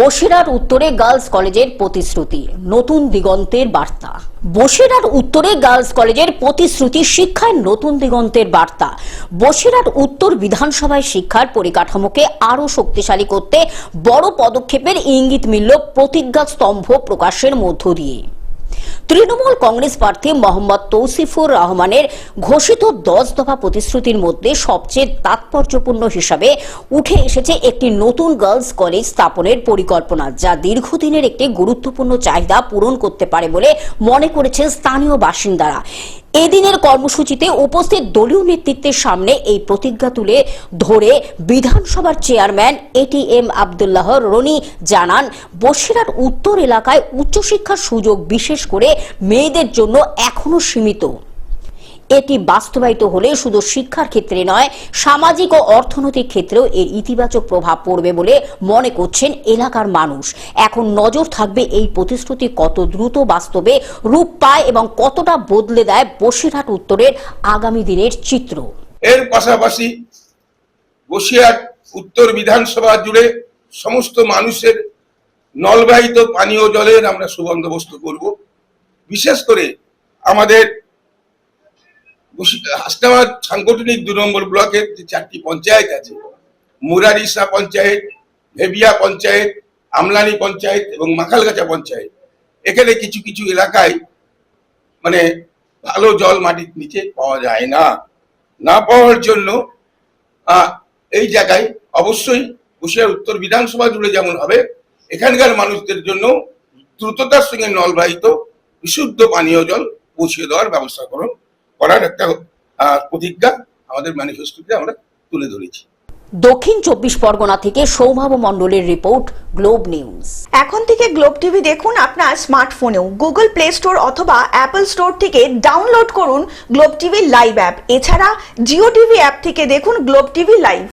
বসিরহাট উত্তরে গার্লস কলেজের প্রতিশ্রুতি, নতুন দিগন্তের বার্তা। বসিরহাট উত্তরে গার্লস কলেজের প্রতিশ্রুতি, শিক্ষায় নতুন দিগন্তের বার্তা। বসিরহাট উত্তর বিধানসভায় শিক্ষার পরিকাঠামোকে আরো শক্তিশালী করতে বড় পদক্ষেপের ইঙ্গিত মিলল প্রতিজ্ঞা স্তম্ভ প্রকাশের মধ্য দিয়ে। তৃণমূল কংগ্রেস প্রার্থী মোহাম্মদ তৌসিফুর রহমানের ঘোষিত 10 দফা প্রতিশ্রুতির মধ্যে সবচেয়ে তাৎপর্যপূর্ণ হিসাবে উঠে এসেছে একটি নতুন গার্লস কলেজ স্থাপনের পরিকল্পনা, যা দীর্ঘদিনের একটি গুরুত্বপূর্ণ চাহিদা পূরণ করতে পারে বলে মনে করেছেন স্থানীয় বাসিন্দারা। এদিনের কর্মসূচিতে উপস্থিত দলীয় নেতৃত্বের সামনে এই প্রতিজ্ঞা তুলে ধরে বিধানসভার চেয়ারম্যান এটিএম আব্দুল্লাহ রনি জানান, বসিরহাট উত্তর এলাকায় উচ্চশিক্ষার সুযোগ বিশেষ করে মেয়েদের জন্য এখনো সীমিত। এটি বাস্তবায়িত হলে শুধু শিক্ষার ক্ষেত্রে নয়, সামাজিক ও অর্থনৈতিক ক্ষেত্রেও এর ইতিবাচক প্রভাব পড়বে বলে মনে করছেন এলাকার মানুষ। এখন নজর থাকবে এই প্রতিশ্রুতি কত দ্রুত বাস্তবে রূপ পায় এবং কতটা বদলে দেয় বসিরহাট উত্তরের আগামী দিনের চিত্র। এর পাশাপাশি বসিরহাট উত্তর বিধানসভা জুড়ে সমস্ত মানুষের নলবাহিত পানীয় জলের আমরা সুবন্দোবস্ত করব। বিশেষ করে আমাদের হাসনাবাদ সাংগঠনিক 2 নম্বর ব্লকের যে 4টি পঞ্চায়েত আছে, মুরারিসা পঞ্চায়েত, ভেবিয়া পঞ্চায়েত, আমলানি পঞ্চায়েত এবং মাখালগাছা পঞ্চায়েত, এখানে কিছু কিছু এলাকায় মানে ভালো জল মাটির নিচে পাওয়া যায় না পাওয়ার জন্য এই জায়গায় অবশ্যই বসিরহাট উত্তর বিধানসভা জুড়ে যেমন হবে, এখানকার মানুষদের জন্য দ্রুততার সঙ্গে নলবাহিত বিশুদ্ধ পানীয় জল পৌঁছে দেওয়ার ব্যবস্থা করার একটা প্রতিজ্ঞা আমাদের ম্যানিফেস্টোতে আমরা তুলে ধরেছি। দক্ষিণ 24 পরগনা থেকে সৌভাব মণ্ডলের রিপোর্ট, গ্লোব নিউজ। এখন থেকে গ্লোব টিভি দেখুন আপনার স্মার্টফোনেও। গুগল প্লে স্টোর অথবা অ্যাপল স্টোর থেকে ডাউনলোড করুন গ্লোব টিভি লাইভ অ্যাপ। এছাড়া জিও টিভি অ্যাপ থেকে দেখুন গ্লোব টিভি লাইভ।